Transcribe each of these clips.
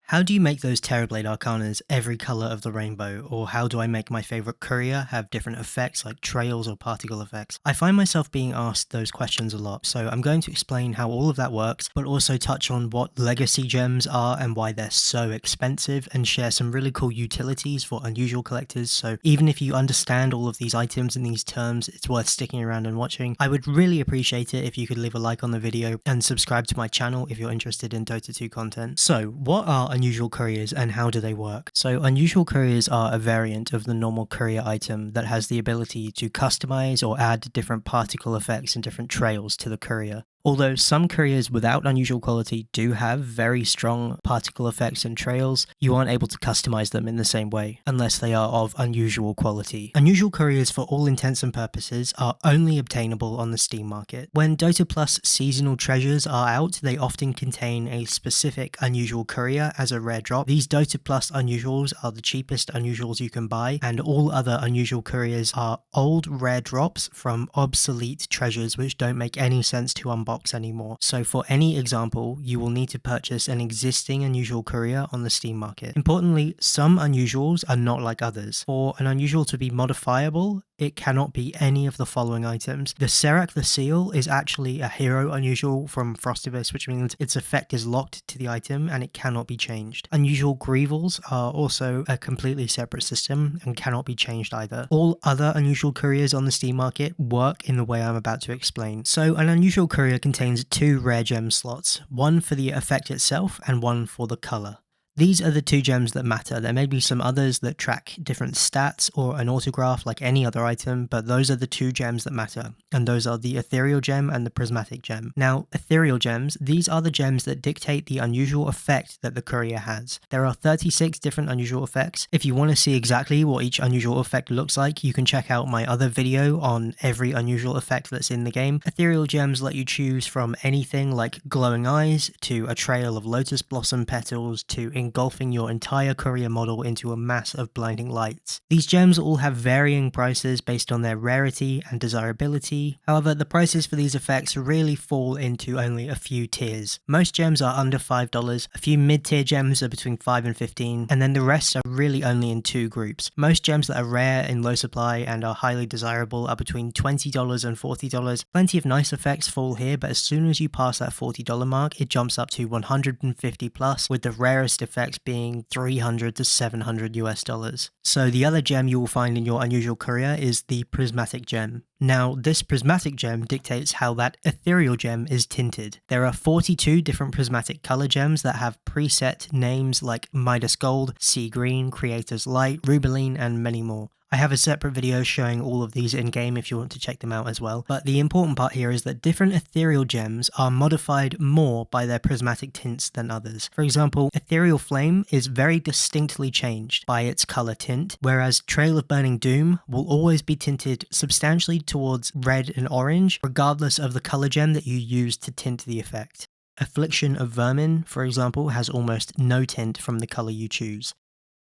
How do you make those Terrorblade Arcanas every color of the rainbow? Or how do I make my favorite courier have different effects like trails or particle effects? I find myself being asked those questions a lot, so I'm going to explain how all of that works, but also touch on what legacy gems are and why they're so expensive, and share some really cool utilities for unusual collectors. So even if you understand all of these items and these terms, it's worth sticking around and watching. I would really appreciate it if you could leave a like on the video and subscribe to my channel if you're interested in Dota 2 content. So what are unusual couriers and how do they work? So unusual couriers are a variant of the normal courier item that has the ability to customize or add different particle effects and different trails to the courier. Although some couriers without unusual quality do have very strong particle effects and trails, you aren't able to customize them in the same way, unless they are of unusual quality. Unusual couriers, for all intents and purposes, are only obtainable on the Steam market. When Dota Plus seasonal treasures are out, they often contain a specific unusual courier as a rare drop. These Dota Plus unusuals are the cheapest unusuals you can buy, and all other unusual couriers are old rare drops from obsolete treasures which don't make any sense to unbox anymore. So for any example, you will need to purchase an existing unusual courier on the Steam market. Importantly, some unusuals are not like others. For an unusual to be modifiable, it cannot be any of the following items. The Serac the Seal is actually a hero unusual from Frostivus, which means its effect is locked to the item and it cannot be changed. Unusual Greevils are also a completely separate system and cannot be changed either. All other unusual couriers on the Steam market work in the way I'm about to explain. So an unusual courier contains two rare gem slots, one for the effect itself and one for the color. These are the two gems that matter. There may be some others that track different stats or an autograph like any other item, but those are the two gems that matter, and those are the Ethereal gem and the Prismatic gem. Now, Ethereal gems, these are the gems that dictate the unusual effect that the courier has. There are 36 different unusual effects. If you want to see exactly what each unusual effect looks like, you can check out my other video on every unusual effect that's in the game. Ethereal gems let you choose from anything like glowing eyes to a trail of lotus blossom petals to engulfing your entire courier model into a mass of blinding lights. These gems all have varying prices based on their rarity and desirability. However, the prices for these effects really fall into only a few tiers. Most gems are under $5, a few mid-tier gems are between $5 and $15, and then the rest are really only in two groups. Most gems that are rare in low supply and are highly desirable are between $20 and $40. Plenty of nice effects fall here, but as soon as you pass that $40 mark, it jumps up to $150 plus, with the rarest effects being $300 to $700 US. So the other gem you will find in your unusual courier is the Prismatic gem. Now, this Prismatic gem dictates how that Ethereal gem is tinted. There are 42 different Prismatic color gems that have preset names like Midas Gold, Sea Green, Creator's Light, Rubeline, and many more. I have a separate video showing all of these in-game if you want to check them out as well, but the important part here is that different Ethereal gems are modified more by their prismatic tints than others. For example, Ethereal Flame is very distinctly changed by its color tint, whereas Trail of Burning Doom will always be tinted substantially towards red and orange, regardless of the color gem that you use to tint the effect. Affliction of Vermin, for example, has almost no tint from the color you choose.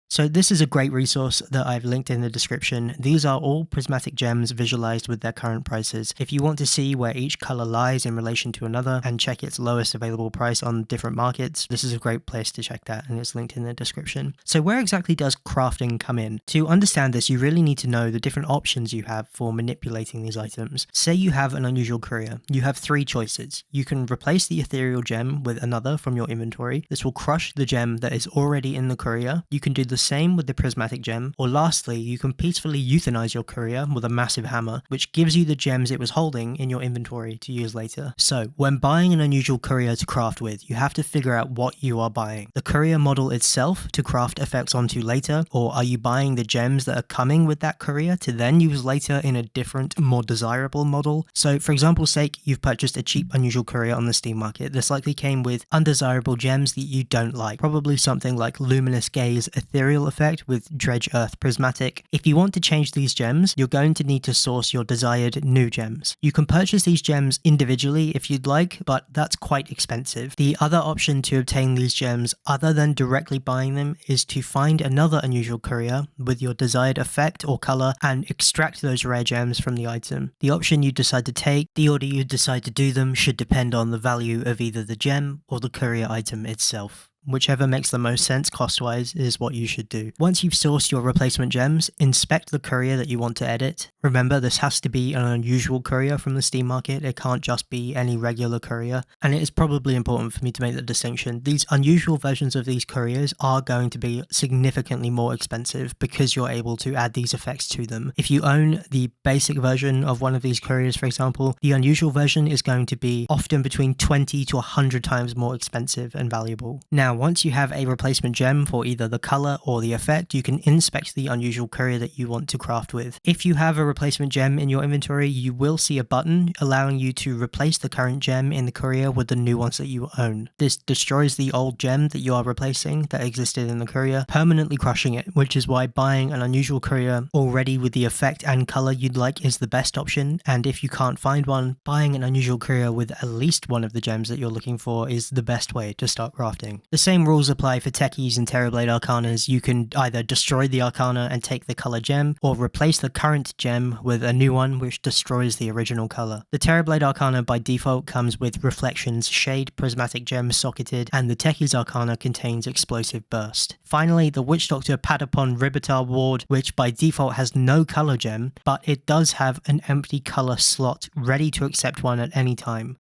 So this is a great resource that I've linked in the description. These are all prismatic gems visualized with their current prices. If you want to see where each color lies in relation to another and check its lowest available price on different markets, this is a great place to check that, and it's linked in the description. So where exactly does crafting come in? To understand this, you really need to know the different options you have for manipulating these items. Say you have an unusual courier. You have three choices. You can replace the Ethereal gem with another from your inventory. This will crush the gem that is already in the courier. You can do the same with the Prismatic gem, or lastly, you can peacefully euthanize your courier with a massive hammer, which gives you the gems it was holding in your inventory to use later. So, when buying an unusual courier to craft with, you have to figure out what you are buying. The courier model itself to craft effects onto later, or are you buying the gems that are coming with that courier to then use later in a different, more desirable model? So, for example's sake, you've purchased a cheap unusual courier on the Steam market. This likely came with undesirable gems that you don't like, probably something like Luminous Gaze Ethereal effect with Dredge Earth Prismatic. If you want to change these gems, you're going to need to source your desired new gems. You can purchase these gems individually if you'd like, but that's quite expensive. The other option to obtain these gems, other than directly buying them, is to find another unusual courier with your desired effect or color and extract those rare gems from the item. The option you decide to take, the order you decide to do them, should depend on the value of either the gem or the courier item itself. whichever makes the most sense cost-wise is what you should do. Once you've sourced your replacement gems, inspect the courier that you want to edit. Remember, this has to be an unusual courier from the Steam market. It can't just be any regular courier. And it is probably important for me to make the distinction. These unusual versions of these couriers are going to be significantly more expensive because you're able to add these effects to them. If you own the basic version of one of these couriers, for example, the unusual version is going to be often between 20 to 100 times more expensive and valuable. Now, once you have a replacement gem for either the color or the effect, you can inspect the unusual courier that you want to craft with. If you have a replacement gem in your inventory, you will see a button allowing you to replace the current gem in the courier with the new ones that you own. This destroys the old gem that you are replacing that existed in the courier, permanently crushing it, which is why buying an unusual courier already with the effect and color you'd like is the best option. And if you can't find one, buying an unusual courier with at least one of the gems that you're looking for is the best way to start crafting. The same rules apply for techies and Terrorblade Arcanas. You can either destroy the Arcana and take the color gem, or replace the current gem with a new one which destroys the original color. The Terrorblade Arcana by default comes with Reflections, Shade, Prismatic Gem socketed, and the Techie's Arcana contains Explosive Burst. Finally, the Witch Doctor Padapon Ribitar ward, which by default has no color gem, but it does have an empty color slot ready to accept one at any time.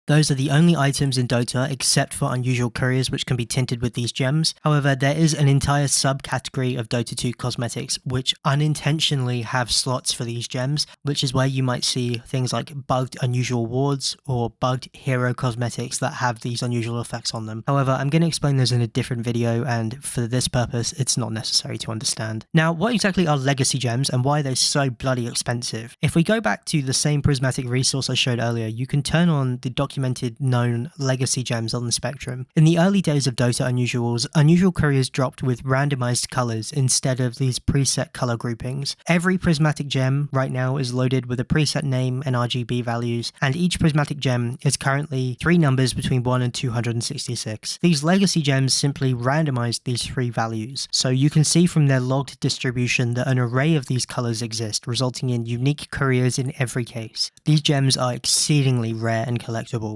Those are the only items in Dota except for unusual couriers which can be tinted with these gems. However, there is an entire subcategory of Dota 2 cosmetics which unintentionally have slots for these gems, which is where you might see things like bugged unusual wards or bugged hero cosmetics that have these unusual effects on them. However, I'm going to explain those in a different video, and for this purpose, it's not necessary to understand. Now, what exactly are legacy gems and why are they so bloody expensive? If we go back to the same prismatic resource I showed earlier, you can turn on the documented known legacy gems on the spectrum. In the early days of Dota Unusuals, unusual couriers dropped with randomized colors instead of these preset color groupings. Every prismatic gem right now is loaded with a preset name and RGB values, and each prismatic gem is currently 3 numbers between 1 and 266. These legacy gems simply randomized these 3 values, so you can see from their logged distribution that an array of these colors exist, resulting in unique couriers in every case. These gems are exceedingly rare and collectible.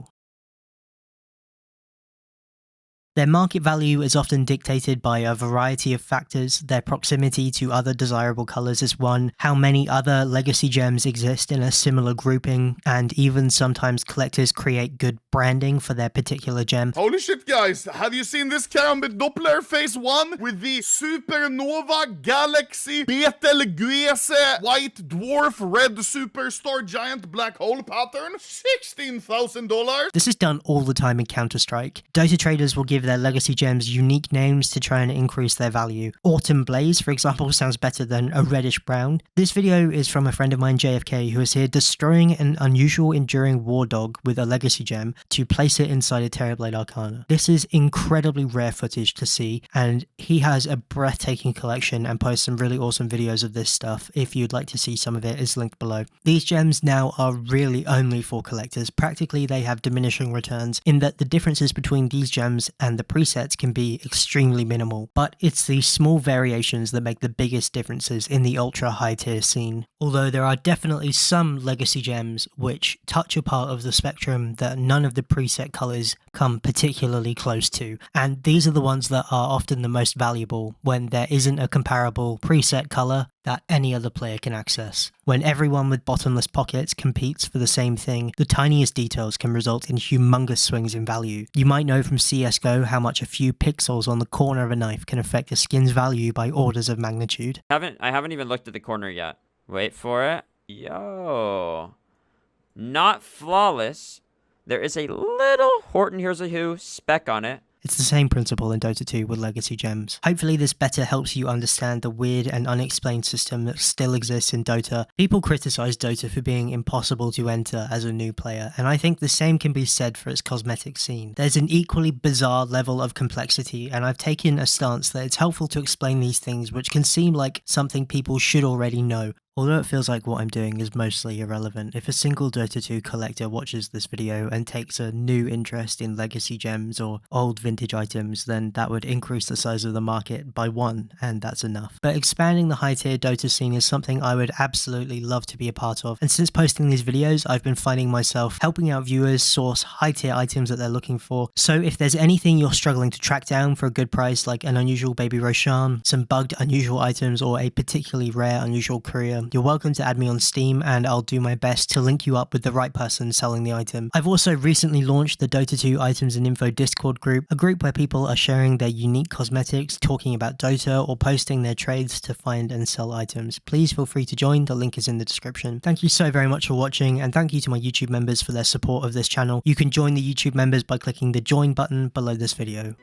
Their market value is often dictated by a variety of factors. Their proximity to other desirable colors is one, how many other legacy gems exist in a similar grouping, and even sometimes collectors create good branding for their particular gem. Holy shit, guys, have you seen this Karambit Doppler phase 1 with the Supernova Galaxy Betelgeuse White Dwarf Red Superstar Giant Black Hole pattern? $16,000. This is done all the time in Counter-Strike. Dota traders will give their legacy gems unique names to try and increase their value. Autumn Blaze, for example, sounds better than a reddish brown. This video is from a friend of mine, JFK, who is here destroying an unusual enduring war dog with a legacy gem to place it inside a Terrorblade Arcana. This is incredibly rare footage to see, and he has a breathtaking collection and posts some really awesome videos of this stuff. If you'd like to see some of it, it's linked below. These gems now are really only for collectors. Practically, they have diminishing returns in that the differences between these gems and the presets can be extremely minimal, but it's these small variations that make the biggest differences in the ultra high tier scene. Although there are definitely some legacy gems which touch a part of the spectrum that none of the preset colors come particularly close to, and these are the ones that are often the most valuable when there isn't a comparable preset color that any other player can access. When everyone with bottomless pockets competes for the same thing, the tiniest details can result in humongous swings in value. You might know from CSGO how much a few pixels on the corner of a knife can affect a skin's value by orders of magnitude. I haven't even looked at the corner yet. Wait for it. Yo. Not flawless. There is a little Horton Here's a Who speck on it. It's the same principle in Dota 2 with legacy gems. Hopefully this better helps you understand the weird and unexplained system that still exists in Dota. People criticize Dota for being impossible to enter as a new player, and I think the same can be said for its cosmetic scene. There's an equally bizarre level of complexity, and I've taken a stance that it's helpful to explain these things which can seem like something people should already know, Although it feels like what I'm doing is mostly irrelevant, if a single Dota 2 collector watches this video and takes a new interest in legacy gems or old vintage items, then that would increase the size of the market by 1, and that's enough. But expanding the high tier Dota scene is something I would absolutely love to be a part of, and since posting these videos, I've been finding myself helping out viewers source high tier items that they're looking for. So if there's anything you're struggling to track down for a good price, like an unusual Baby Roshan, some bugged unusual items, or a particularly rare unusual courier, you're welcome to add me on Steam and I'll do my best to link you up with the right person selling the item. I've also recently launched the Dota 2 Items and Info Discord group, a group where people are sharing their unique cosmetics, talking about Dota, or posting their trades to find and sell items. Please feel free to join, the link is in the description. Thank you so very much for watching, and thank you to my YouTube members for their support of this channel. You can join the YouTube members by clicking the join button below this video.